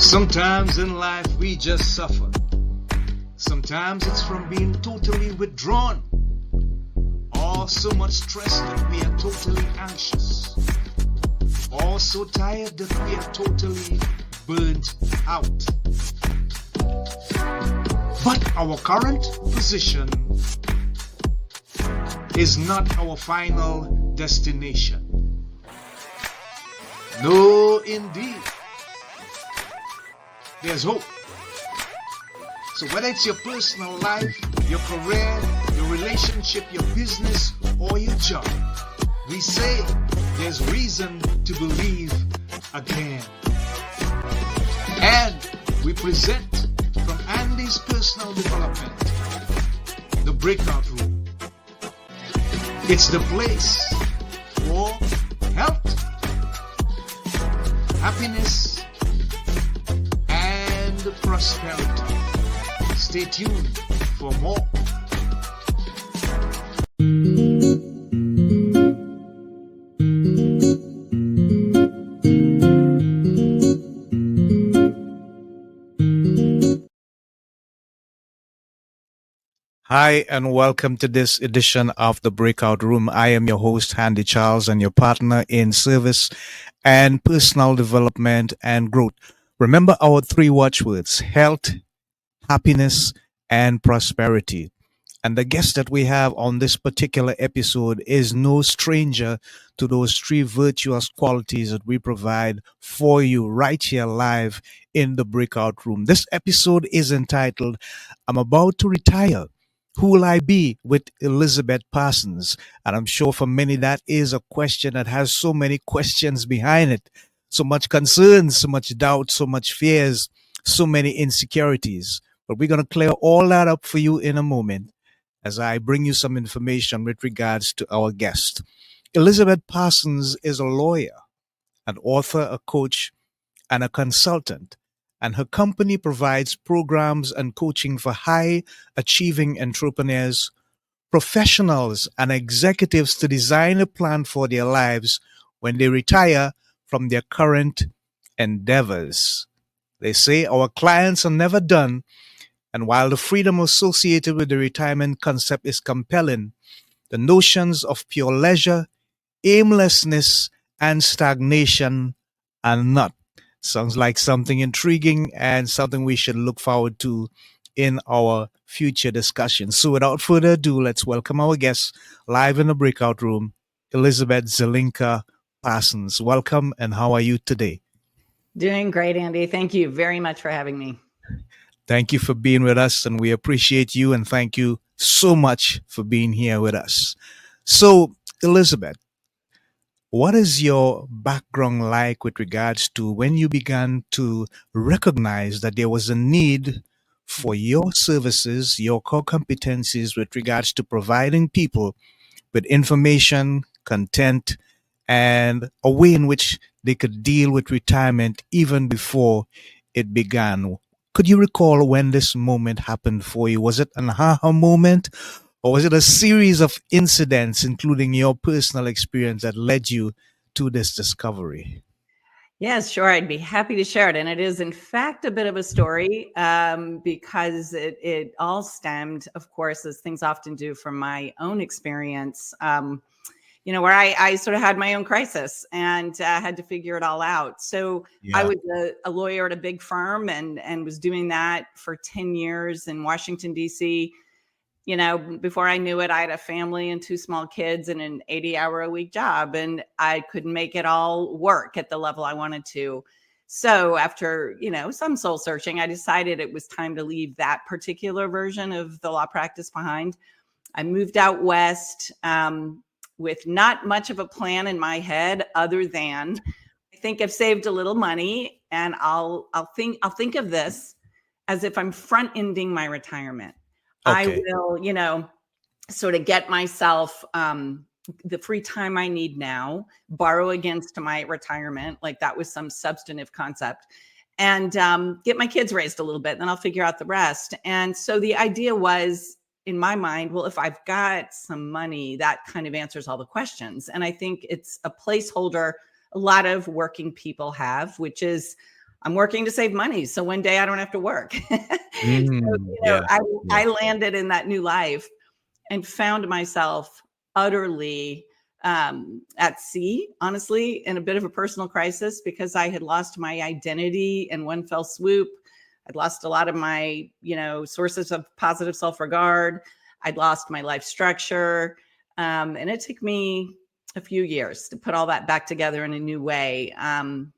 Sometimes in life we just suffer. Sometimes it's from being totally withdrawn, or so much stress that we are totally anxious, or so tired that we are totally burnt out. But our current position is not our final destination. No, indeed. There's hope. So whether it's your personal life, your career, your relationship, your business, or your job, we say there's reason to believe again. And we present from Andy's personal development, the breakout room. It's the place for health, happiness, and prosperity. Stay tuned for more. Hi, and welcome to this edition of the Breakout Room. I am your host, Handy Charles, and your partner in service and personal development and growth. Remember our three watchwords: health, happiness, and prosperity. And the guest that we have on this particular episode is no stranger to those three virtuous qualities that we provide for you right here live in the breakout room. This episode is entitled, I'm About to Retire. Who will I be with Elizabeth Parsons? And I'm sure for many that is a question that has so many questions behind it. So much concerns, so much doubt, so much fears, so many insecurities. But we're going to clear all that up for you in a moment as I bring you some information with regards to our guest. Elizabeth Parsons is a lawyer, an author, a coach, and a consultant, and her company provides programs and coaching for high achieving entrepreneurs, professionals, and executives to design a plan for their lives when they retire from their current endeavors. They say our clients are never done, and while the freedom associated with the retirement concept is compelling, the notions of pure leisure, aimlessness, and stagnation are not. Sounds like something intriguing and something we should look forward to in our future discussions. So without further ado, let's welcome our guest live in the breakout room, Elizabeth Zelinka Parsons. Welcome, and how are you today? Doing great, Andy. Thank you very much for having me. Thank you for being with us, and we appreciate you, and thank you so much for being here with us. So, Elizabeth, what is your background like with regards to when you began to recognize that there was a need for your services, your core competencies with regards to providing people with information, content, and a way in which they could deal with retirement even before it began? Could you recall when this moment happened for you? Was it an aha moment, or was it a series of incidents, including your personal experience, that led you to this discovery? Yes, sure. I'd be happy to share it. And it is, in fact, a bit of a story because it all stemmed, of course, as things often do, from my own experience, where I sort of had my own crisis and had to figure it all out. So I was a lawyer at a big firm and was doing that for 10 years in Washington, D.C. Before I knew it, I had a family and two small kids and an 80-hour-a-week job, and I couldn't make it all work at the level I wanted to. So after, some soul searching, I decided it was time to leave that particular version of the law practice behind. I moved out west with not much of a plan in my head other than I think I've saved a little money, and I'll think of this as if I'm front-ending my retirement. Okay. I will, sort of get myself the free time I need now, borrow against my retirement, like that was some substantive concept, and get my kids raised a little bit, then I'll figure out the rest. And so the idea was, in my mind, well, if I've got some money, that kind of answers all the questions. And I think it's a placeholder a lot of working people have, which is, I'm working to save money, so one day I don't have to work. So, Yeah. Yeah. I landed in that new life and found myself utterly at sea, honestly, in a bit of a personal crisis because I had lost my identity in one fell swoop. I'd lost a lot of my, sources of positive self-regard. I'd lost my life structure. And it took me a few years to put all that back together in a new way. And,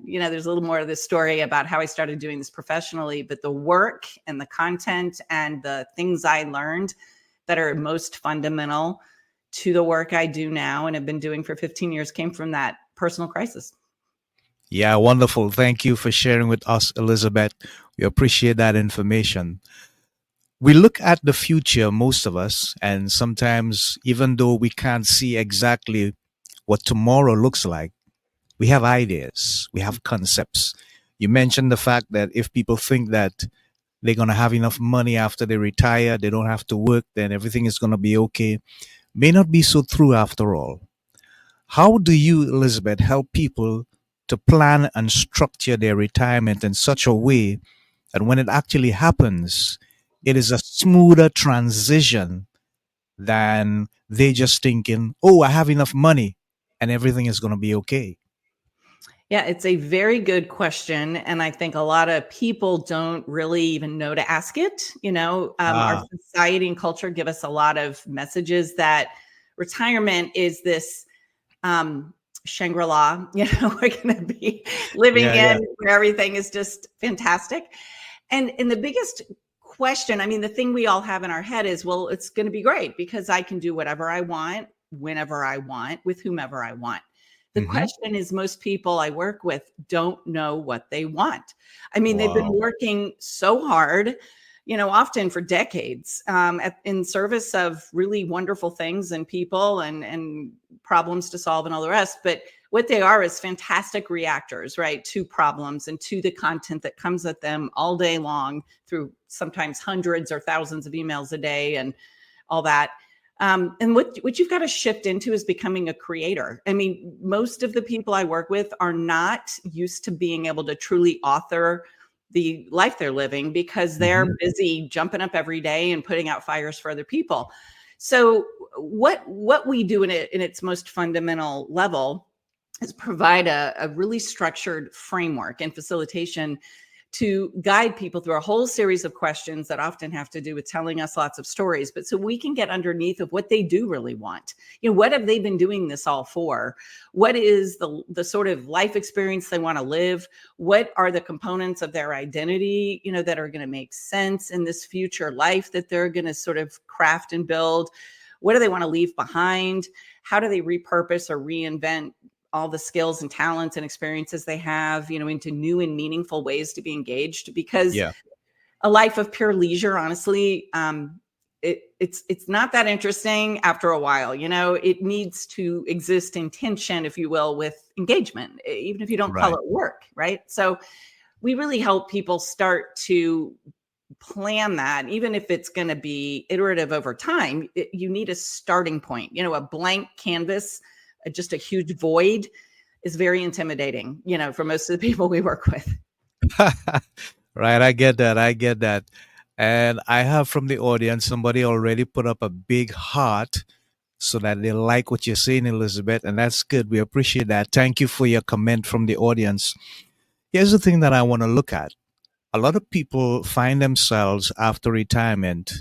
there's a little more of this story about how I started doing this professionally, but the work and the content and the things I learned that are most fundamental to the work I do now and have been doing for 15 years came from that personal crisis. Yeah, wonderful. Thank you for sharing with us, Elizabeth. We appreciate that information. We look at the future, most of us, and sometimes, even though we can't see exactly what tomorrow looks like, we have ideas, we have concepts. You mentioned the fact that if people think that they're going to have enough money after they retire, they don't have to work, then everything is going to be okay. May not be so true after all. How do you, Elizabeth, help people to plan and structure their retirement in such a way that when it actually happens, it is a smoother transition than they just thinking, oh, I have enough money and everything is going to be okay? Yeah, it's a very good question. And I think a lot of people don't really even know to ask it. Our Ah, society and culture give us a lot of messages that retirement is this um, Shangri-La, we're going to be living yeah, in yeah. where everything is just fantastic. And the biggest question, I mean, the thing we all have in our head is, well, it's going to be great because I can do whatever I want, whenever I want, with whomever I want. The Hmm. question is, most people I work with don't know what they want. I mean, they've been Wow. working so hard, often for decades, in service of really wonderful things and people and problems to solve and all the rest. But what they are is fantastic reactors, right, to problems and to the content that comes at them all day long through sometimes hundreds or thousands of emails a day and all that. And what you've got to shift into is becoming a creator. I mean, most of the people I work with are not used to being able to truly author the life they're living because they're Hmm. busy jumping up every day and putting out fires for other people. So what we do in its most fundamental level is provide a really structured framework and facilitation to guide people through a whole series of questions that often have to do with telling us lots of stories, but so we can get underneath of what they do really want. What have they been doing this all for? What is the sort of life experience they want to live? What are the components of their identity, that are going to make sense in this future life that they're going to sort of craft and build? What do they want to leave behind? How do they repurpose or reinvent all the skills and talents and experiences they have, into new and meaningful ways to be engaged? Because Yeah. a life of pure leisure, honestly, it's not that interesting after a while. It needs to exist in tension, if you will, with engagement, even if you don't call Right. it work, right? So we really help people start to plan that, even if it's going to be iterative over time. You need a starting point. A blank canvas, just a huge void, is very intimidating, for most of the people we work with. Right. I get that. I get that. And I have from the audience somebody already put up a big heart so that they like what you're saying, Elizabeth. And that's good. We appreciate that. Thank you for your comment from the audience. Here's the thing that I want to look at. A lot of people find themselves after retirement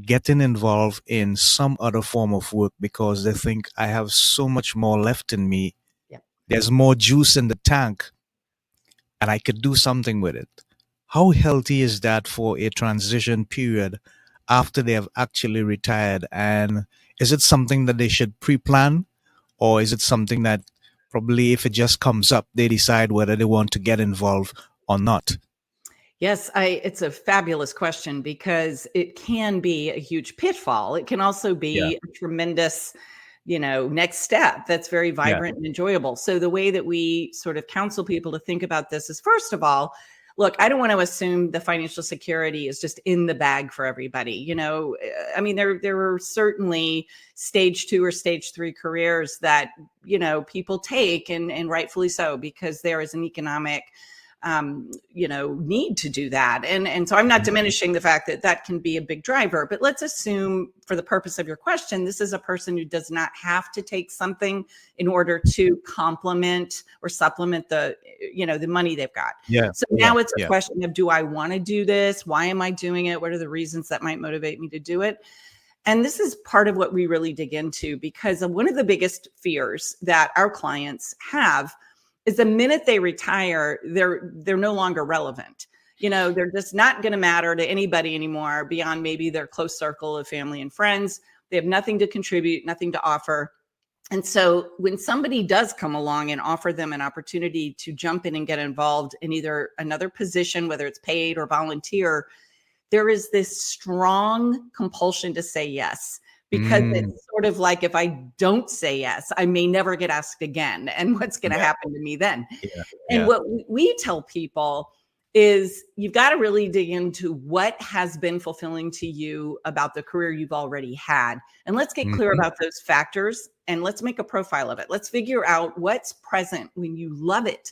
getting involved in some other form of work because they think I have so much more left in me. Yeah. There's more juice in the tank and I could do something with it. How healthy is that for a transition period after they have actually retired? And is it something that they should pre plan, or is it something that probably if it just comes up, they decide whether they want to get involved or not? Yes, it's a fabulous question because it can be a huge pitfall. It can also Yeah. be a tremendous, next step that's very Yeah. vibrant and enjoyable. So the way that we sort of counsel people to think about this is, first of all, look, I don't want to assume the financial security is just in the bag for everybody. I mean, there are certainly stage 2 or stage 3 careers that, people take, and rightfully so, because there is an economic need to do that. And so I'm not diminishing the fact that that can be a big driver, but let's assume for the purpose of your question, this is a person who does not have to take something in order to complement or supplement the money they've got. Yeah. So Yeah. now it's a Yeah. question of, do I want to do this? Why am I doing it? What are the reasons that might motivate me to do it? And this is part of what we really dig into, because one of the biggest fears that our clients have is the minute they retire, they're no longer relevant. They're just not going to matter to anybody anymore beyond maybe their close circle of family and friends. They have nothing to contribute, nothing to offer. And so when somebody does come along and offer them an opportunity to jump in and get involved in either another position, whether it's paid or volunteer, there is this strong compulsion to say yes, because Mm, it's sort of like, if I don't say yes, I may never get asked again. And what's going to yeah. happen to me then? Yeah. And Yeah. what we tell people is, you've got to really dig into what has been fulfilling to you about the career you've already had. And let's get clear Mhm. about those factors, and let's make a profile of it. Let's figure out what's present when you love it.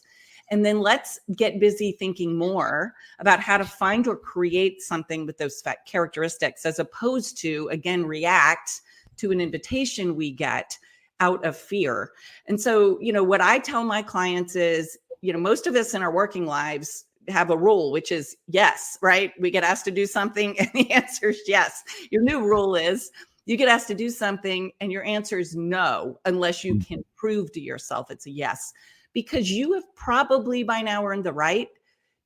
And then let's get busy thinking more about how to find or create something with those characteristics, as opposed to, again, react to an invitation we get out of fear. And so, what I tell my clients is, most of us in our working lives have a rule, which is yes, right? We get asked to do something and the answer is yes. Your new rule is, you get asked to do something and your answer is no, unless you can prove to yourself it's a yes, because you have probably by now earned the right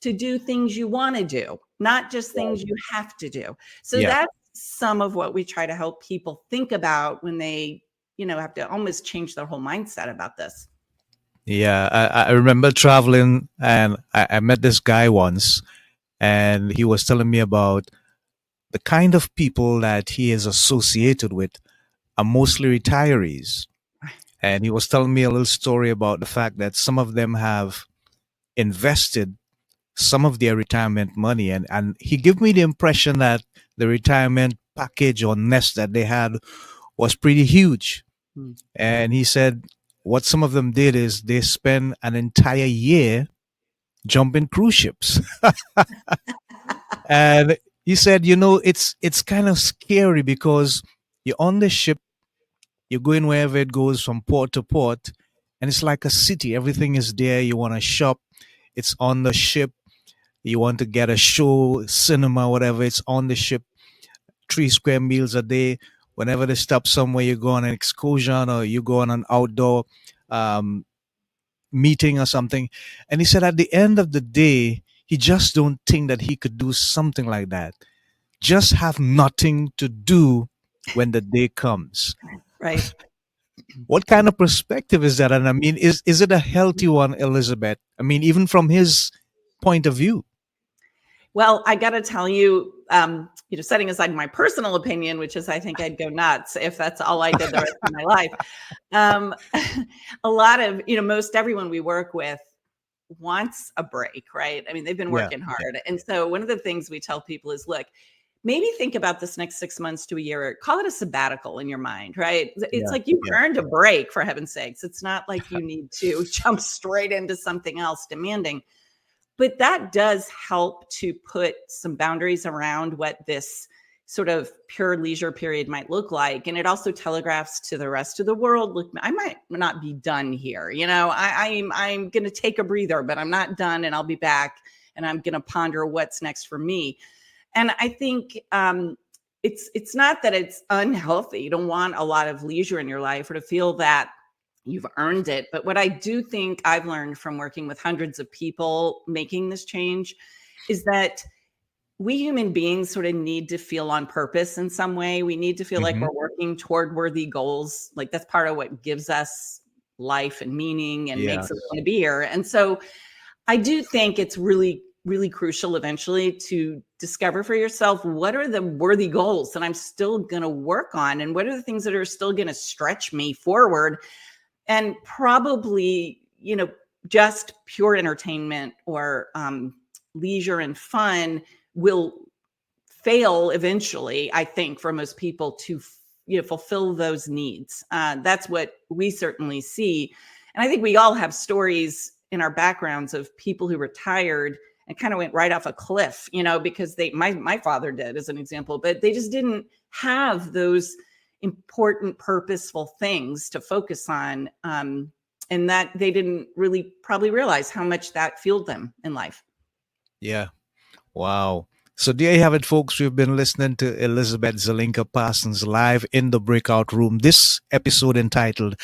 to do things you want to do, not just things you have to do. So Yeah. that's some of what we try to help people think about when they, have to almost change their whole mindset about this. Yeah. I remember traveling, and I met this guy once, and he was telling me about the kind of people that he is associated with are mostly retirees. And he was telling me a little story about the fact that some of them have invested some of their retirement money. And he gave me the impression that the retirement package or nest that they had was pretty huge. Hmm. And he said what some of them did is they spent an entire year jumping cruise ships. And he said, it's kind of scary because you're on the ship, you're going wherever it goes from port to port, and it's like a city. Everything is there. You want to shop, it's on the ship. You want to get a show, cinema, whatever, it's on the ship. 3 square meals a day. Whenever they stop somewhere, you go on an excursion or you go on an outdoor um, meeting or something. And he said at the end of the day, he just don't think that he could do something like that. Just have nothing to do when the day comes. Right. What kind of perspective is that? And I mean, is it a healthy one, Elizabeth? I mean, even from his point of view. Well, I got to tell you, setting aside my personal opinion, which is, I think I'd go nuts if that's all I did the rest of my life. Um, a lot of, most everyone we work with wants a break, right? I mean, they've been Yeah. working Yeah. hard. And so one of the things we tell people is, look, maybe think about this next 6 months to a year, call it a sabbatical in your mind, right? It's Yeah. like, you've Yeah. earned a break, for heaven's sakes. It's not like you need to jump straight into something else demanding. But that does help to put some boundaries around what this sort of pure leisure period might look like. And it also telegraphs to the rest of the world, look, I might not be done here. I'm going to take a breather, but I'm not done, and I'll be back, and I'm going to ponder what's next for me. And I think it's not that it's unhealthy. You don't want a lot of leisure in your life, or to feel that you've earned it. But what I do think I've learned from working with hundreds of people making this change is that we human beings sort of need to feel on purpose in some way. We need to feel like Hmm. we're working toward worthy goals. Like, that's part of what gives us life and meaning and Yeah. makes us want to be here. And so I do think it's really, really crucial eventually to discover for yourself, what are the worthy goals that I'm still going to work on? And what are the things that are still going to stretch me forward? And probably, just pure entertainment or leisure and fun will fail eventually, I think, for most people to fulfill those needs. That's what we certainly see. And I think we all have stories in our backgrounds of people who retired and kind of went right off a cliff, because my father did, as an example, but they just didn't have those important, purposeful things to focus on. And that they didn't really probably realize how much that fueled them in life. Yeah. Wow. So there you have it, folks. We've been listening to Elizabeth Zelinka Parsons live in the breakout room. This episode entitled,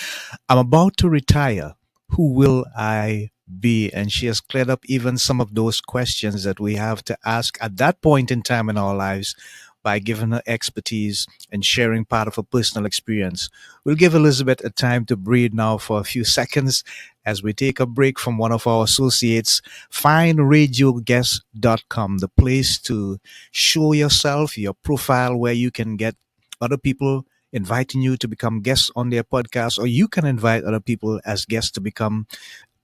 I'm About to Retire. Who will I be? And she has cleared up even some of those questions that we have to ask at that point in time in our lives by giving her expertise and sharing part of her personal experience. We'll give Elizabeth a time to breathe now for a few seconds as we take a break from one of our associates. FindRadioGuest.com, the place to show yourself, your profile, where you can get other people inviting you to become guests on their podcast, or you can invite other people as guests to become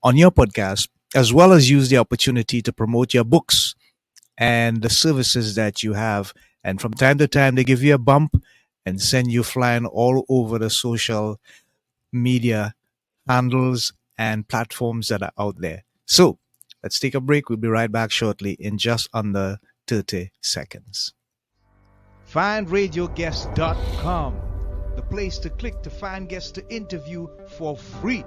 on your podcast, as well as use the opportunity to promote your books and the services that you have. And from time to time, they give you a bump and send you flying all over the social media handles and platforms that are out there. So let's take a break. We'll be right back shortly in just under 30 seconds. FindRadioGuest.com, the place to click to find guests to interview for free.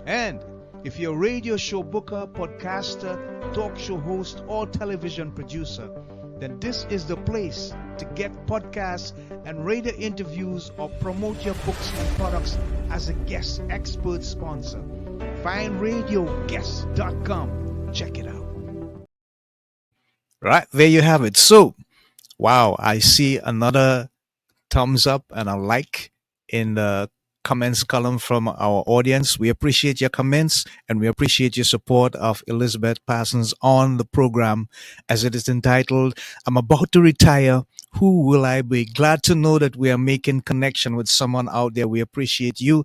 And if you're a radio show booker, podcaster, talk show host, or television producer, then this is the place to get podcasts and radio interviews or promote your books and products as a guest expert sponsor. FindRadioGuest.com. Check it out. Right, there you have it. So, wow, I see another thumbs up and a like in the comments column from our audience. We appreciate your comments and we appreciate your support of Elizabeth Parsons on the program, as it is entitled, I'm About to Retire. Who will I be? Glad to know that we are making connection with someone out there. We appreciate you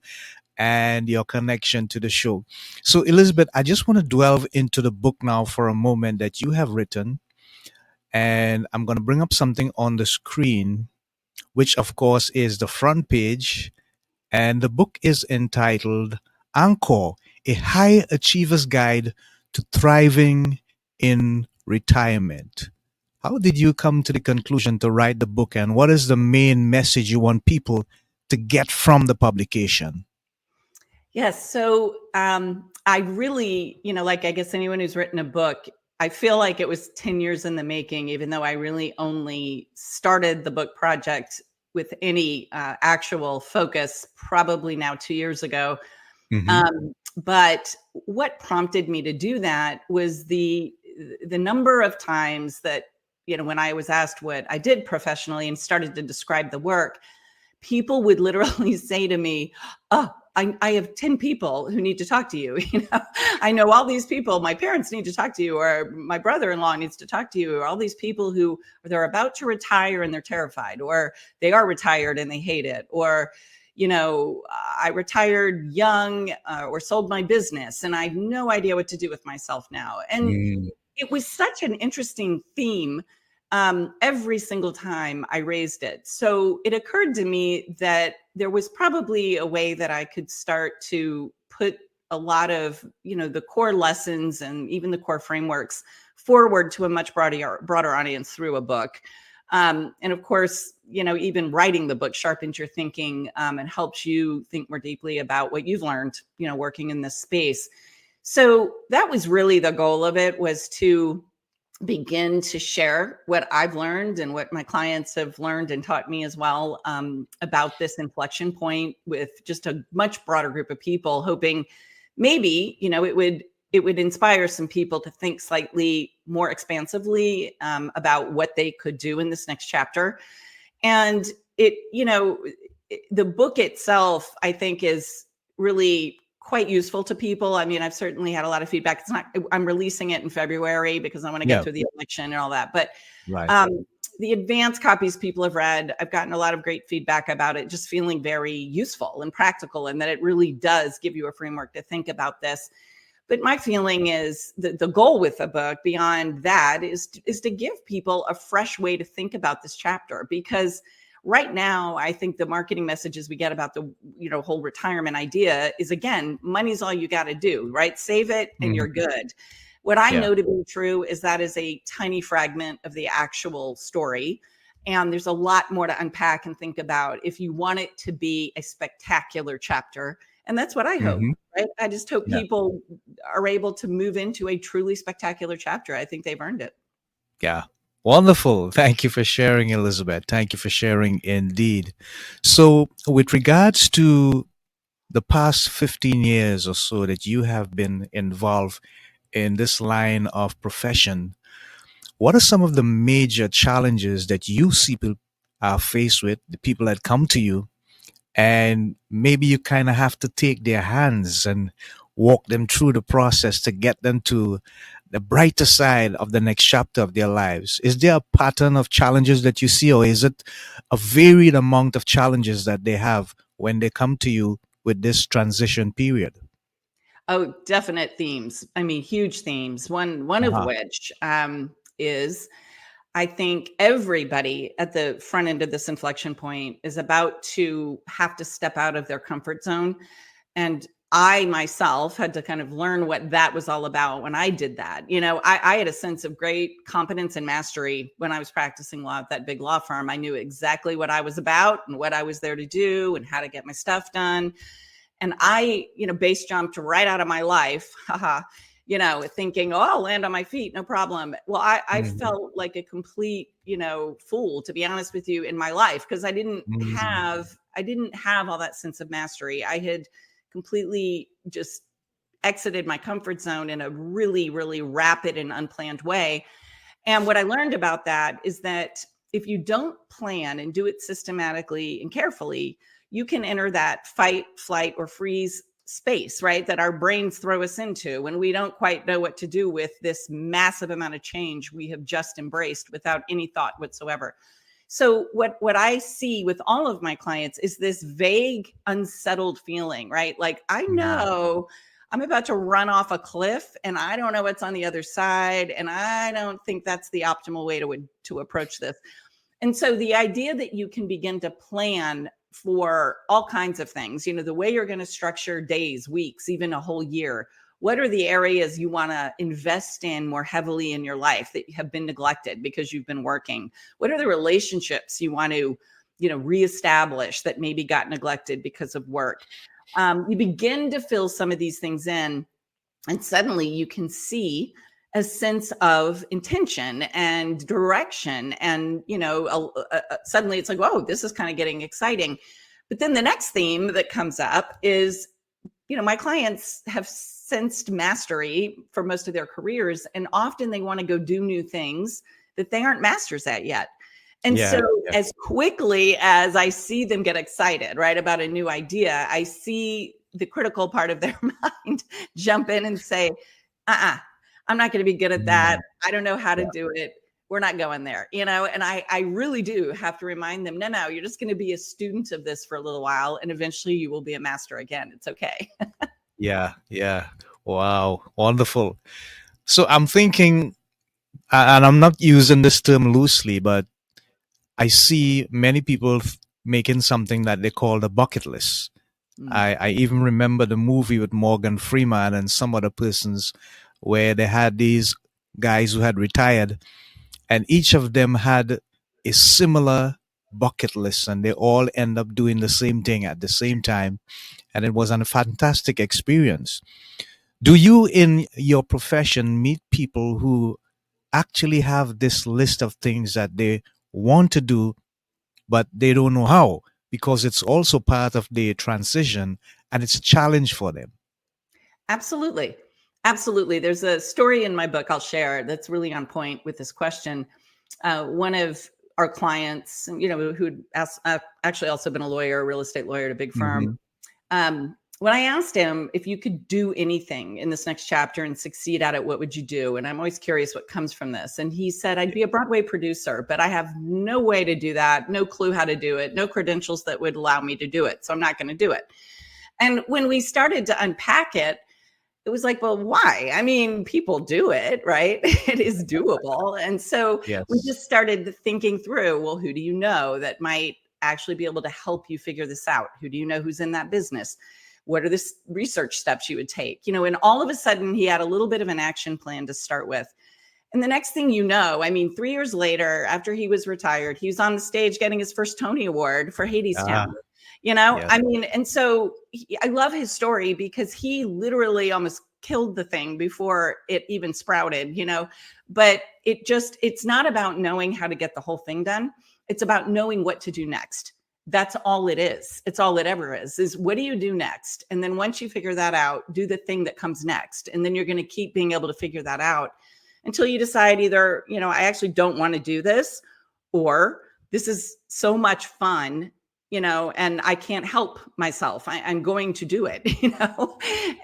and your connection to the show. So, Elizabeth, I just want to delve into the book now for a moment that you have written. And I'm going to bring up something on the screen, which, of course, is the front page. And the book is entitled Anchor, a High Achiever's Guide to Thriving in Retirement. How did you come to the conclusion to write the book, and what is the main message you want people to get from the publication? Yes. So I really, like I guess anyone who's written a book, I feel like it was 10 years in the making, even though I really only started the book project with any actual focus probably now 2 years ago. Mm-hmm. But what prompted me to do that was the number of times that, when I was asked what I did professionally and started to describe the work, people would literally say to me, oh, I have 10 people who need to talk to you. I know all these people. My parents need to talk to you, or my brother-in-law needs to talk to you, or all these people who they're about to retire and they're terrified, or they are retired and they hate it, or, I retired young or sold my business and I have no idea what to do with myself now. And it was such an interesting theme every single time I raised it. So it occurred to me that there was probably a way that I could start to put a lot of, the core lessons and even the core frameworks forward to a much broader audience through a book. And of course, even writing the book sharpens your thinking and helps you think more deeply about what you've learned, working in this space. So that was really the goal of it, was to begin to share what I've learned and what my clients have learned and taught me as well about this inflection point with just a much broader group of people, hoping maybe, it would inspire some people to think slightly more expansively about what they could do in this next chapter. And the book itself, I think, is really quite useful to people. I mean, I've certainly had a lot of feedback. I'm releasing it in February because I want to get through the election and all that. But Right. The advanced copies people have read, I've gotten a lot of great feedback about it, just feeling very useful and practical, and that it really does give you a framework to think about this. But my feeling is that the goal with the book beyond that is to give people a fresh way to think about this chapter, because right now I think the marketing messages we get about the whole retirement idea is, again, money's all you got to do, right? Save it and you're Mhm. good. What I Yeah. know to be true is that is a tiny fragment of the actual story. And there's a lot more to unpack and think about if you want it to be a spectacular chapter. And that's what I hope, Hmm. right? I just hope Yeah. people are able to move into a truly spectacular chapter. I think they've earned it. Yeah. Wonderful. Thank you for sharing, Elizabeth. Thank you for sharing indeed. So, with regards to the past 15 years or so that you have been involved in this line of profession, what are some of the major challenges that you see people are faced with, the people that come to you, and maybe you kind of have to take their hands and walk them through the process to get them to the brighter side of the next chapter of their lives? Is there a pattern of challenges that you see, or is it a varied amount of challenges that they have when they come to you with this transition period? Oh, definite themes. I mean, huge themes. One of Uh-huh. which is, I think everybody at the front end of this inflection point is about to have to step out of their comfort zone. And I myself had to kind of learn what that was all about when I did that. I had a sense of great competence and mastery when I was practicing law at that big law firm. I knew exactly what I was about and what I was there to do and how to get my stuff done. And I, base jumped right out of my life, haha, thinking, oh, I'll land on my feet, no problem. Well, I Mhm. felt like a complete, fool, to be honest with you, in my life, because Mhm. I didn't have all that sense of mastery. I had completely just exited my comfort zone in a really, really rapid and unplanned way. And what I learned about that is that if you don't plan and do it systematically and carefully, you can enter that fight, flight, or freeze space, right? That our brains throw us into when we don't quite know what to do with this massive amount of change we have just embraced without any thought whatsoever. So what I see with all of my clients is this vague, unsettled feeling, right? Like, I Mhm. know I'm about to run off a cliff and I don't know what's on the other side. And I don't think that's the optimal way to approach this. And so the idea that you can begin to plan for all kinds of things, the way you're going to structure days, weeks, even a whole year. What are the areas you want to invest in more heavily in your life that have been neglected because you've been working? What are the relationships you want to, reestablish that maybe got neglected because of work? You begin to fill some of these things in, and suddenly you can see a sense of intention and direction. And, suddenly it's like, whoa, this is kind of getting exciting. But then the next theme that comes up is, my clients have sensed mastery for most of their careers, and often they want to go do new things that they aren't masters at yet. And so Yeah. Yeah. as quickly as I see them get excited, right, about a new idea, I see the critical part of their mind jump in and say, uh-uh, I'm not going to be good at that. Mhm. I don't know how to Yeah. do it. We're not going there, and I really do have to remind them, no, you're just going to be a student of this for a little while, and eventually you will be a master again. It's okay. Yeah. Yeah. Wow. Wonderful. So I'm thinking, and I'm not using this term loosely, but I see many people making something that they call the bucket list. Mm. I even remember the movie with Morgan Freeman and some other persons where they had these guys who had retired, and each of them had a similar bucket list, and they all end up doing the same thing at the same time. And it was a fantastic experience. Do you, in your profession, meet people who actually have this list of things that they want to do, but they don't know how, because it's also part of the transition and it's a challenge for them? Absolutely. Absolutely. There's a story in my book I'll share that's really on point with this question. One of our clients, who'd actually also been a lawyer, a real estate lawyer at a big firm. Hmm. When I asked him if you could do anything in this next chapter and succeed at it, what would you do? And I'm always curious what comes from this. And he said, I'd be a Broadway producer, but I have no way to do that, no clue how to do it, no credentials that would allow me to do it. So I'm not going to do it. And when we started to unpack it, it was like, well, why? I mean, people do it, right? It is doable. And so we Yes. just started thinking through, well, who do you know that might actually be able to help you figure this out? Who do you know who's in that business? What are the research steps you would take? And all of a sudden he had a little bit of an action plan to start with. And the next thing you know, I mean, 3 years later, after he was retired, he was on the stage getting his first Tony Award for Ah, Hadestown. yes. I mean, and so I love his story because he literally almost killed the thing before it even sprouted. But it's not about knowing how to get the whole thing done. It's about knowing what to do next. That's all it is. It's all it ever is what do you do next? And then once you figure that out, do the thing that comes next. And then you're going to keep being able to figure that out until you decide either, I actually don't want to do this, or this is so much fun, and I can't help myself. I'm going to do it.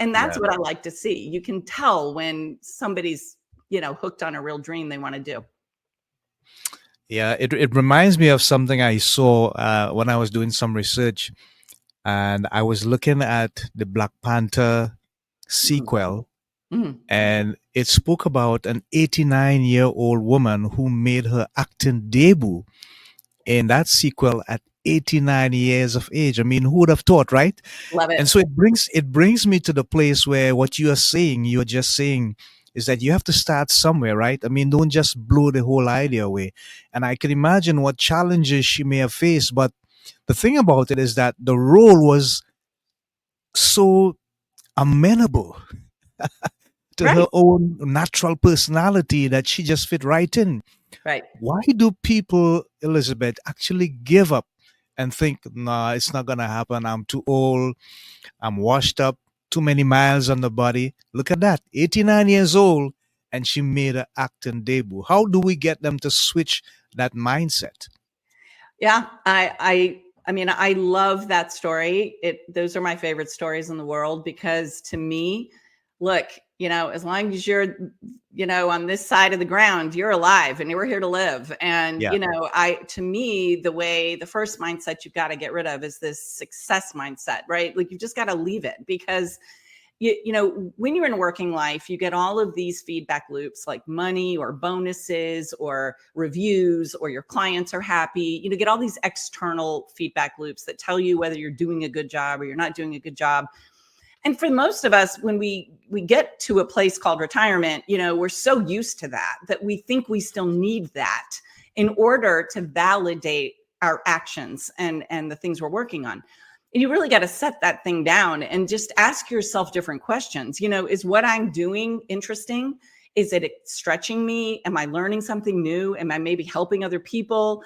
And that's Yeah. what I like to see. You can tell when somebody's, hooked on a real dream they want to do. Yeah. It reminds me of something I saw when I was doing some research, and I was looking at the Black Panther Mhm. sequel, Mhm. and it spoke about an 89-year-old woman who made her acting debut in that sequel at 89 years of age. I mean, who would have thought, right? Love And it. so it brings me to the place where what you're just saying is that you have to start somewhere, right? I mean, don't just blow the whole idea away. And I can imagine what challenges she may have faced, but the thing about it is that the role was so amenable to her Right. own natural personality that she just fit right in. Right. Why do people, Elizabeth, actually give up and think, nah, it's not going to happen? I'm too old. I'm washed up. Too many miles on the body. Look at that. 89 years old. And she made her acting debut. How do we get them to switch that mindset? Yeah, I mean, I love that story. Those are my favorite stories in the world because to me, look, as long as you're, on this side of the ground, you're alive and you're here to live. And, Yeah. to me, the first mindset you've got to get rid of is this success mindset, right? Like you've just got to leave it because when you're in working life, you get all of these feedback loops like money or bonuses or reviews or your clients are happy. Get all these external feedback loops that tell you whether you're doing a good job or you're not doing a good job. And for most of us, when we get to a place called retirement, we're so used to that we think we still need that in order to validate our actions and the things we're working on. And you really got to set that thing down and just ask yourself different questions. Is what I'm doing interesting? Is it stretching me? Am I learning something new? Am I maybe helping other people?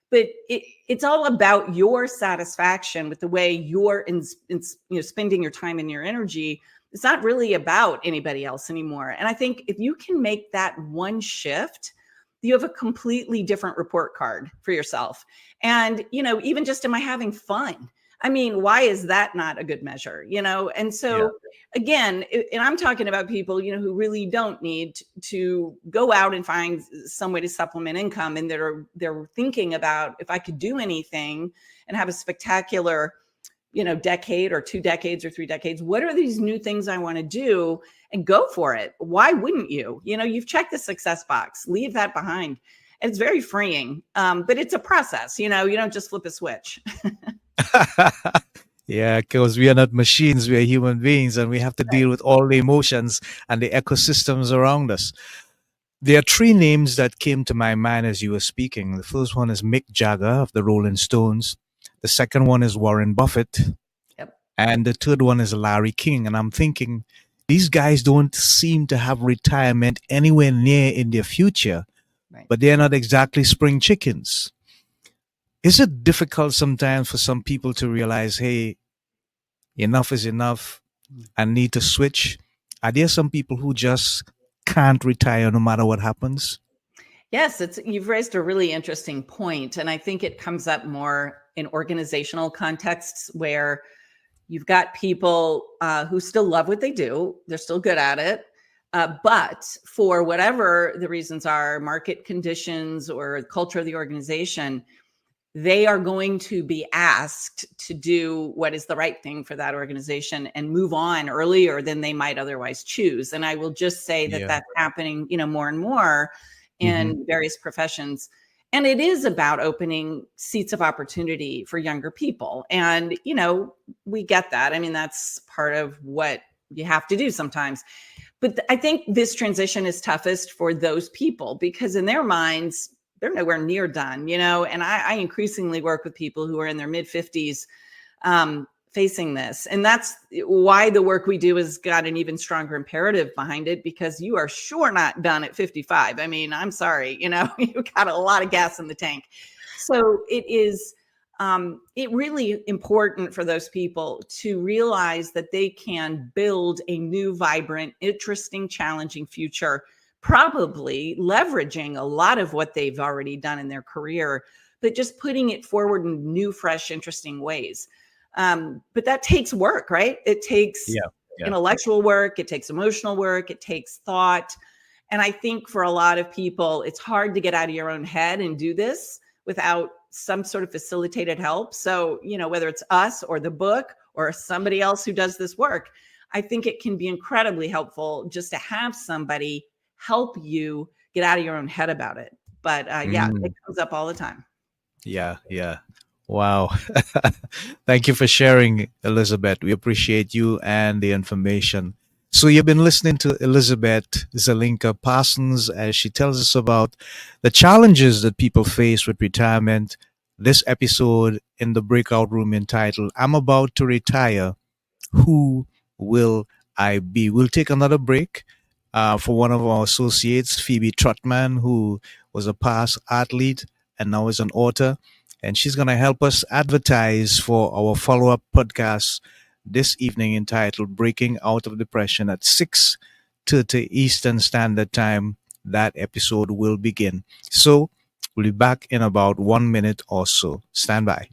But it's all about your satisfaction with the way you're spending your time and your energy. It's not really about anybody else anymore. And I think if you can make that one shift, you have a completely different report card for yourself. And even just, am I having fun? I mean, why is that not a good measure? And Yeah. so again, and I'm talking about people, who really don't need to go out and find some way to supplement income. And they're thinking about, if I could do anything and have a spectacular, decade or 2 decades or 3 decades, what are these new things I want to do? And go for it. Why wouldn't you? You've checked the success box, leave that behind. It's very freeing. But it's a process, you don't just flip a switch. Yeah, because we are not machines, we are human beings, and we have to Right. deal with all the emotions and the ecosystems around us. There are three names that came to my mind as you were speaking. The first one is Mick Jagger of the Rolling Stones. The second one is Warren Buffett. Yep. And the third one is Larry King. And I'm thinking, these guys don't seem to have retirement anywhere near in their future, Right. but they're not exactly spring chickens. Is it difficult sometimes for some people to realize, hey, enough is enough? I need to switch. Are there some people who just can't retire no matter what happens? Yes, you've raised a really interesting point, and I think it comes up more in organizational contexts where you've got people who still love what they do; they're still good at it, but for whatever the reasons are, market conditions or culture of the organization, they are going to be asked to do what is the right thing for that organization and move on earlier than they might otherwise choose. And I will just say that Yeah. that's happening, more and more Hmm. in various professions. And it is about opening seats of opportunity for younger people. And, we get that. I mean, that's part of what you have to do sometimes. But I think this transition is toughest for those people because in their minds, they're nowhere near done, and I increasingly work with people who are in their mid 50s facing this. And that's why the work we do has got an even stronger imperative behind it, because you are sure not done at 55. I mean, I'm sorry, you've got a lot of gas in the tank. So it really important for those people to realize that they can build a new, vibrant, interesting, challenging future, probably leveraging a lot of what they've already done in their career, but just putting it forward in new, fresh, interesting ways. But that takes work, right? It takes Yeah. Yeah. intellectual work, it takes emotional work, it takes thought. And I think for a lot of people, it's hard to get out of your own head and do this without some sort of facilitated help. So, whether it's us or the book or somebody else who does this work, I think it can be incredibly helpful just to have somebody help you get out of your own head about it. But yeah, it Mm. comes up all the time. Yeah. Yeah. Wow. Thank you for sharing, Elizabeth. We appreciate you and the information. So, you've been listening to Elizabeth Zelinka Parsons as she tells us about the challenges that people face with retirement. This episode in the breakout room entitled, I'm About to Retire, Who Will I Be? We'll take another break for one of our associates, Phoebe Trotman, who was a past athlete and now is an author. And she's going to help us advertise for our follow up podcast this evening entitled Breaking Out of Depression at 6:30 Eastern Standard Time. That episode will begin. So we'll be back in about 1 minute or so. Stand by.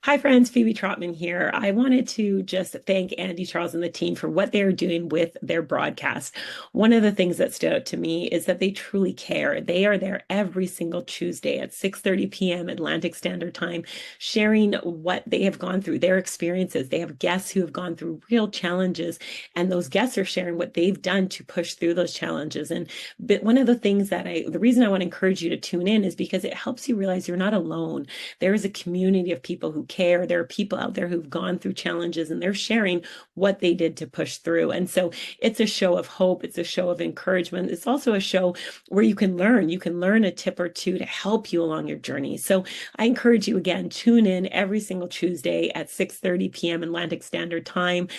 Hi, friends. Phoebe Trotman here. I wanted to just thank Andy, Charles, and the team for what they're doing with their broadcast. One of the things that stood out to me is that they truly care. They are there every single Tuesday at 6:30 p.m. Atlantic Standard Time, sharing what they have gone through, their experiences. They have guests who have gone through real challenges, and those guests are sharing what they've done to push through those challenges. But one of the things the reason I want to encourage you to tune in is because it helps you realize you're not alone. There is a community of people who care. There are people out there who've gone through challenges and they're sharing what they did to push through. And so it's a show of hope. It's a show of encouragement. It's also a show where you can learn. You can learn a tip or two to help you along your journey. So I encourage you again, tune in every single Tuesday at 6:30 p.m. Atlantic Standard Time.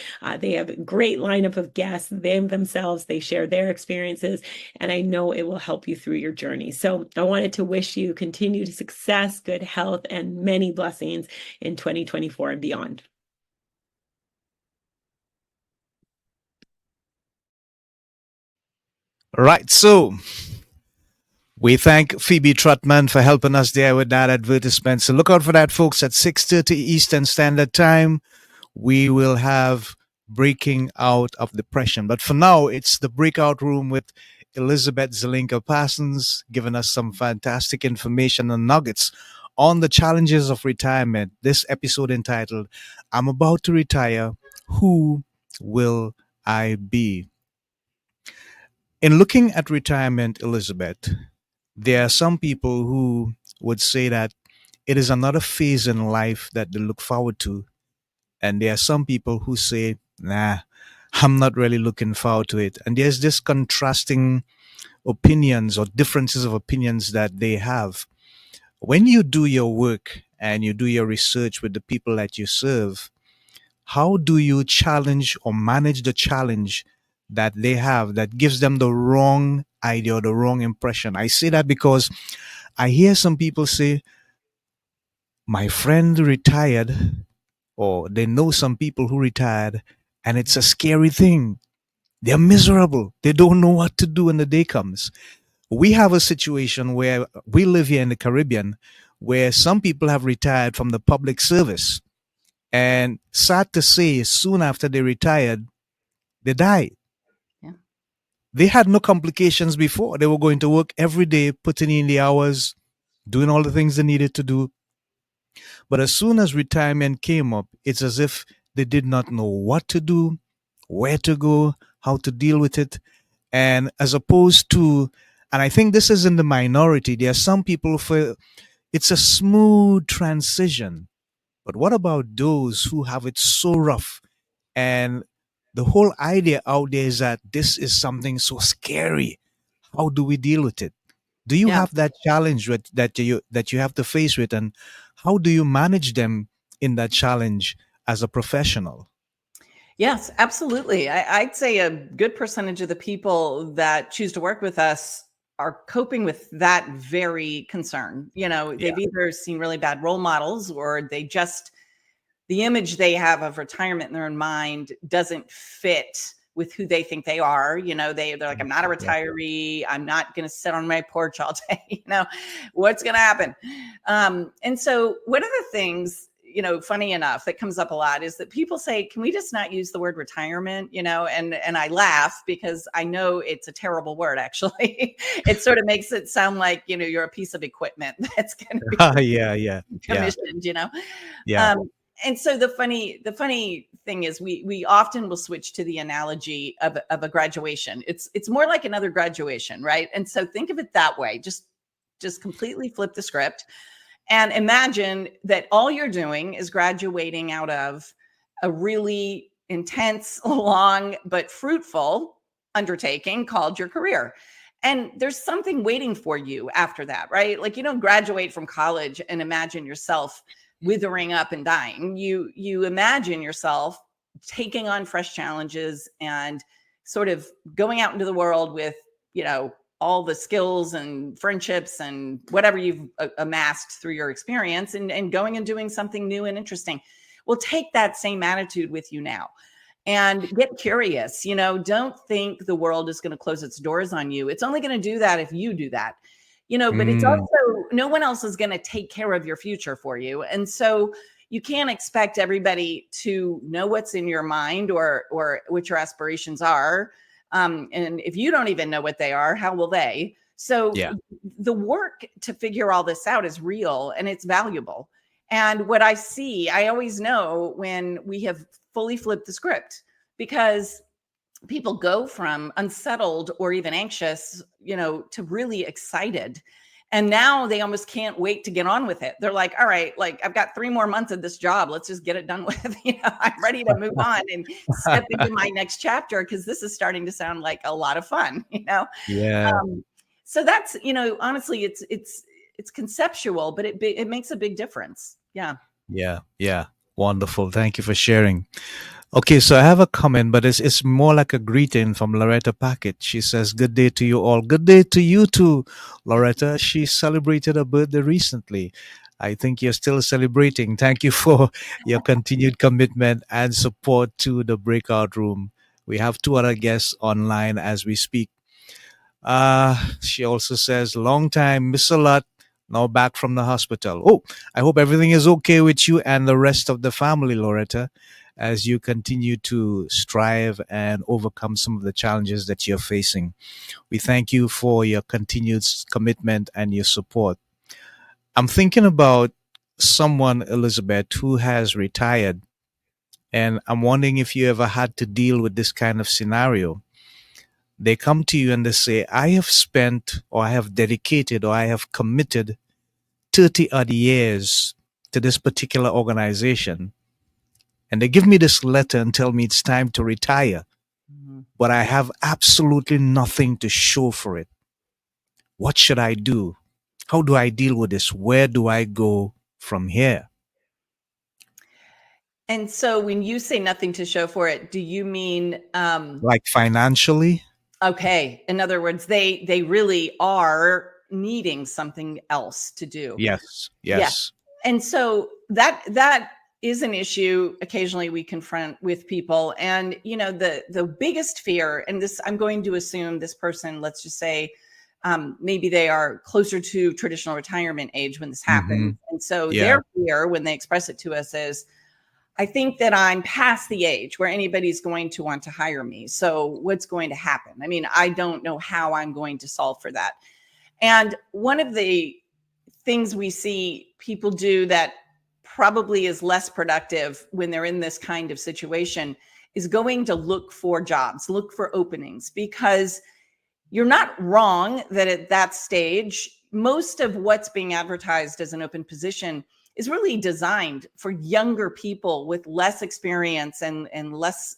They have a great lineup of guests. They themselves, they share their experiences, and I know it will help you through your journey. So I wanted to wish you continued success, good health, and many blessings in 2024 and beyond. Right. So we thank Phoebe Trotman for helping us there with that advertisement. So look out for that, folks, at 6:30 Eastern Standard Time. We will have Breaking Out of Depression. But for now, it's the breakout room with Elizabeth Zelinka Parsons giving us some fantastic information and nuggets on the challenges of retirement. This episode entitled, I'm About to Retire, Who Will I Be? In looking at retirement, Elizabeth, there are some people who would say that it is another phase in life that they look forward to. And there are some people who say, nah, I'm not really looking forward to it. And there's this contrasting opinions or differences of opinions that they have. When you do your work and you do your research with the people that you serve, how do you challenge or manage the challenge that they have that gives them the wrong idea or the wrong impression? I say that because I hear some people say, my friend retired, or they know some people who retired, and it's a scary thing. They're miserable. They don't know what to do when the day comes. We have a situation where we live here in the Caribbean where some people have retired from the public service. And sad to say, soon after they retired, they died. Yeah. They had no complications before. They were going to work every day, putting in the hours, doing all the things they needed to do. But as soon as retirement came up, it's as if they did not know what to do, where to go, how to deal with it. And as opposed to, and I think this is in the minority, there are some people for it's a smooth transition. But what about those who have it so rough? And the whole idea out there is that this is something so scary. How do we deal with it? Do you Yeah. have that challenge that you have to face with, and how do you manage them in that challenge as a professional? Yes, absolutely. I'd say a good percentage of the people that choose to work with us are coping with that very concern. Yeah. They've either seen really bad role models, or the image they have of retirement in their own mind doesn't fit with who they think they are. They're like, I'm not a Yeah. retiree. I'm not going to sit on my porch all day. What's going to happen? And so one of the things, funny enough, that comes up a lot is that people say, can we just not use the word retirement? And I laugh because I know it's a terrible word, actually. It sort of makes it sound like, you're a piece of equipment that's going to be Yeah, yeah, yeah, commissioned. yeah. Um, and so the funny thing is we often will switch to the analogy of a graduation. It's more like another graduation, right? And so think of it that way. Just completely flip the script and imagine that all you're doing is graduating out of a really intense, long, but fruitful undertaking called your career. And there's something waiting for you after that, right? Like, you don't graduate from college and imagine yourself withering up and dying. You imagine yourself taking on fresh challenges and sort of going out into the world with, all the skills and friendships and whatever you've amassed through your experience, and going and doing something new and interesting. Well, take that same attitude with you now and get curious. Don't think the world is going to close its doors on you. It's only going to do that if you do that. But it's Mm, also, no one else is going to take care of your future for you. And so you can't expect everybody to know what's in your mind or what your aspirations are. And if you don't even know what they are, how will they? So yeah. the work to figure all this out is real and it's valuable. And what I see, I always know when we have fully flipped the script, because people go from unsettled or even anxious, to really excited. And now they almost can't wait to get on with it. They're like, all right, like, I've got 3 more months of this job. Let's just get it done with. I'm ready to move on and step into my next chapter, because this is starting to sound like a lot of fun. Yeah, Um, so that's, honestly, it's conceptual, but it makes a big difference. Yeah. yeah, yeah. Wonderful. Thank you for sharing. Okay, so I have a comment, but it's more like a greeting from Loretta Packett. She says, "Good day to you all. Good day to you too, Loretta." She celebrated her birthday recently. I think you're still celebrating. Thank you for your continued commitment and support to the breakout room. We have two other guests online as we speak. She also says, "Long time, miss a lot. Now back from the hospital." Oh, I hope everything is okay with you and the rest of the family, Loretta, as you continue to strive and overcome some of the challenges that you're facing. We thank you for your continued commitment and your support. I'm thinking about someone, Elizabeth, who has retired, and I'm wondering if you ever had to deal with this kind of scenario. They come to you and they say, I have spent, or I have dedicated, or I have committed 30 odd years to this particular organization. And they give me this letter and tell me it's time to retire, Mhm. but I have absolutely nothing to show for it. What should I do? How do I deal with this? Where do I go from here? And so when you say nothing to show for it, do you mean, Like financially? okay, in other words, they really are needing something else to do? Yes, Yeah. yes. And so that is an issue occasionally we confront with people. And the biggest fear, and this, I'm going to assume this person, let's just say, maybe they are closer to traditional retirement age when this Hmm. happens. And so Yeah. their fear when they express it to us is, I think that I'm past the age where anybody's going to want to hire me. So what's going to happen? I mean, I don't know how I'm going to solve for that. And one of the things we see people do that probably is less productive when they're in this kind of situation is going to look for jobs, look for openings, because you're not wrong that at that stage, most of what's being advertised as an open position is really designed for younger people with less experience and less,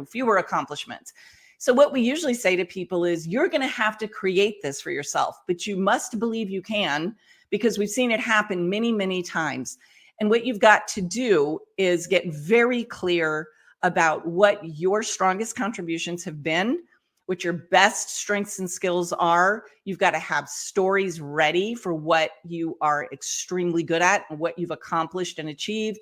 fewer accomplishments. So what we usually say to people is you're going to have to create this for yourself, but you must believe you can, because we've seen it happen many, many times. And what you've got to do is get very clear about what your strongest contributions have been, what your best strengths and skills are. You've got to have stories ready for what you are extremely good at and what you've accomplished and achieved.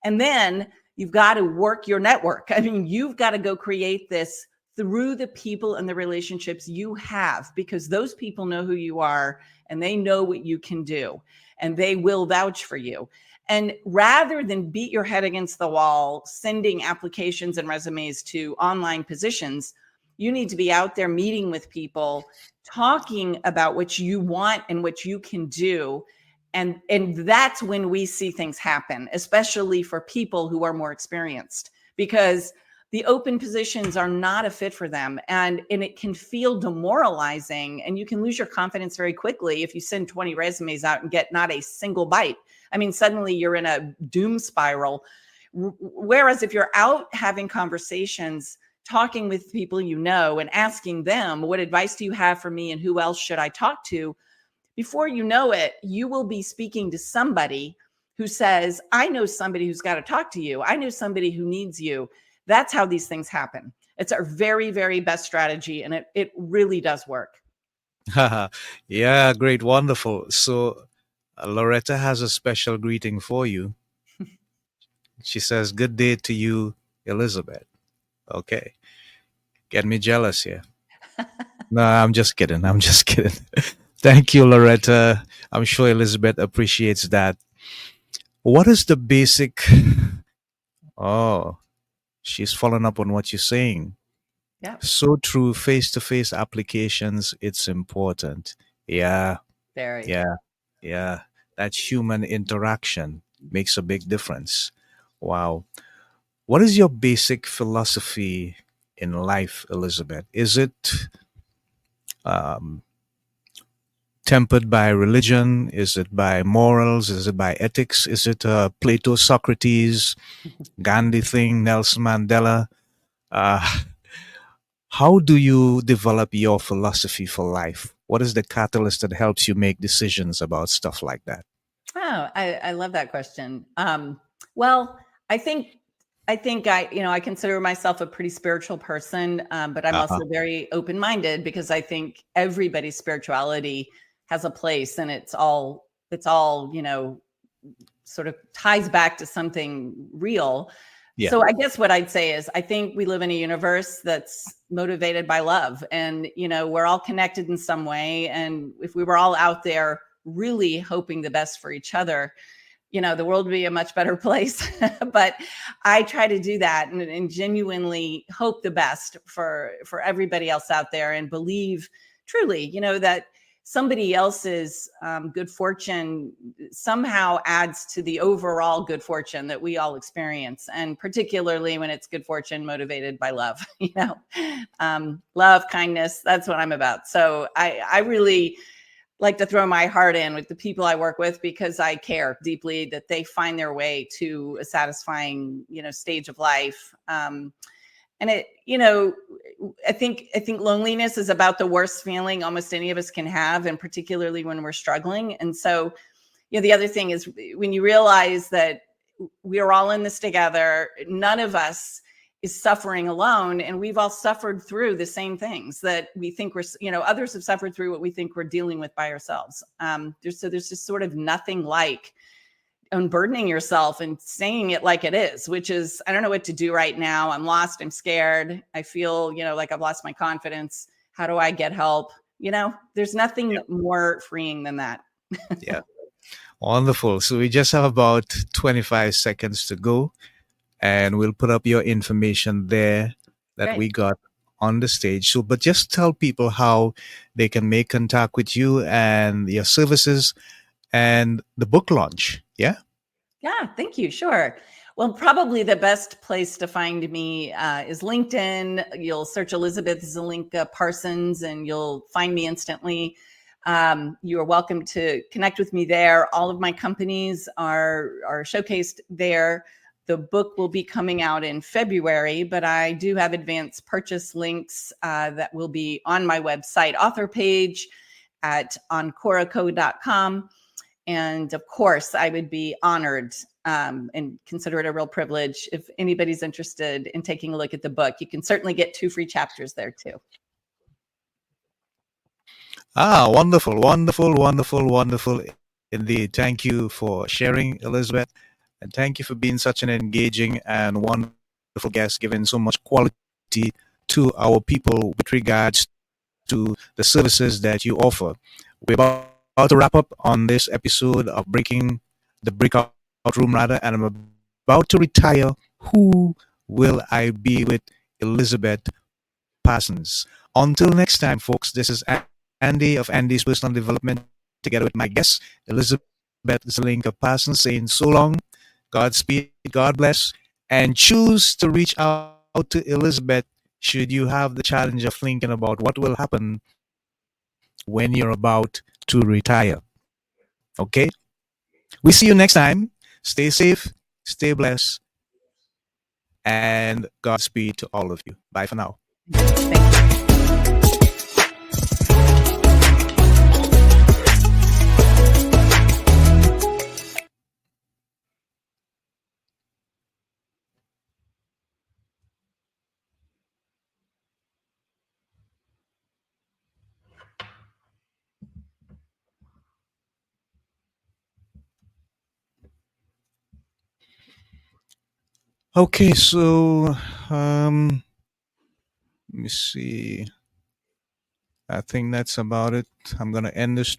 And then you've got to work your network. I mean, you've got to go create this through the people and the relationships you have, because those people know who you are and they know what you can do and they will vouch for you. And rather than beat your head against the wall, sending applications and resumes to online positions, you need to be out there meeting with people, talking about what you want and what you can do. And that's when we see things happen, especially for people who are more experienced, because the open positions are not a fit for them. And it can feel demoralizing, and you can lose your confidence very quickly if you send 20 resumes out and get not a single bite. I mean, suddenly you're in a doom spiral. Whereas if you're out having conversations, talking with people and asking them, what advice do you have for me and who else should I talk to? Before you know it, you will be speaking to somebody who says, I know somebody who's got to talk to you. I know somebody who needs you. That's how these things happen. It's our very, very best strategy, and it really does work. Yeah, great, wonderful. So Loretta has a special greeting for you. She says, "Good day to you, Elizabeth." Okay, get me jealous here. No, I'm just kidding. I'm just kidding. Thank you, Loretta. I'm sure Elizabeth appreciates that. What is the basic? Oh, she's following up on what you're saying. Yeah, So true. Face to face applications, it's important. Yeah, very. yeah, yeah. That human interaction makes a big difference. Wow. What is your basic philosophy in life, Elizabeth? Is it um, tempered by religion? Is it by morals? Is it by ethics? Is it Plato, Socrates, Gandhi thing, Nelson Mandela? Uh, how do you develop your philosophy for life? What is the catalyst that helps you make decisions about stuff like that? Oh, I love that question. Well, I think I consider myself a pretty spiritual person, but I'm Uh-huh. also very open-minded, because I think everybody's spirituality has a place, and it's all sort of ties back to something real. Yeah. So I guess what I'd say is I think we live in a universe that's motivated by love, and we're all connected in some way. And if we were all out there really hoping the best for each other, the world would be a much better place. But I try to do that and genuinely hope the best for everybody else out there, and believe truly, that somebody else's good fortune somehow adds to the overall good fortune that we all experience, and particularly when it's good fortune motivated by love. Love, kindness, that's what I'm about. So I really like to throw my heart in with the people I work with, because I care deeply that they find their way to a satisfying, stage of life. And I think loneliness is about the worst feeling almost any of us can have, and particularly when we're struggling. And so, the other thing is, when you realize that we are all in this together, none of us is suffering alone, and we've all suffered through the same things that we think others have suffered through what we think we're dealing with by ourselves. There's just sort of nothing like unburdening yourself and saying it like it is, which is, I don't know what to do right now. I'm lost. I'm scared. I feel, like I've lost my confidence. How do I get help? There's nothing more freeing than that. Yeah. Wonderful. So we just have about 25 seconds to go. and we'll put up your information there that Great. we got on the stage. So, but just tell people how they can make contact with you and your services and the book launch. Yeah. Yeah, thank you. Sure. Well, probably the best place to find me is LinkedIn. You'll search Elizabeth Zelinka Parsons and you'll find me instantly. You are welcome to connect with me there. All of my companies are showcased there. The book will be coming out in February, but I do have advanced purchase links that will be on my website author page at oncoraco.com. And of course, I would be honored and consider it a real privilege if anybody's interested in taking a look at the book. You can certainly get 2 free chapters there too. Ah, wonderful, wonderful, wonderful, wonderful indeed. Thank you for sharing, Elizabeth. And thank you for being such an engaging and wonderful guest, giving so much quality to our people with regards to the services that you offer. We're about to wrap up on this episode of the Breakout Room, rather, and I'm about to retire. Who will I be with? Elizabeth Parsons. Until next time, folks, this is Andy of Andy's Personal Development, together with my guest, Elizabeth Zelinka Parsons, saying so long, Godspeed, God bless, and choose to reach out to Elizabeth should you have the challenge of thinking about what will happen when you're about to retire. Okay? We see you next time. Stay safe, stay blessed, and Godspeed to all of you. Bye for now. Thank you. Okay, so let me see. I think that's about it. I'm going to end this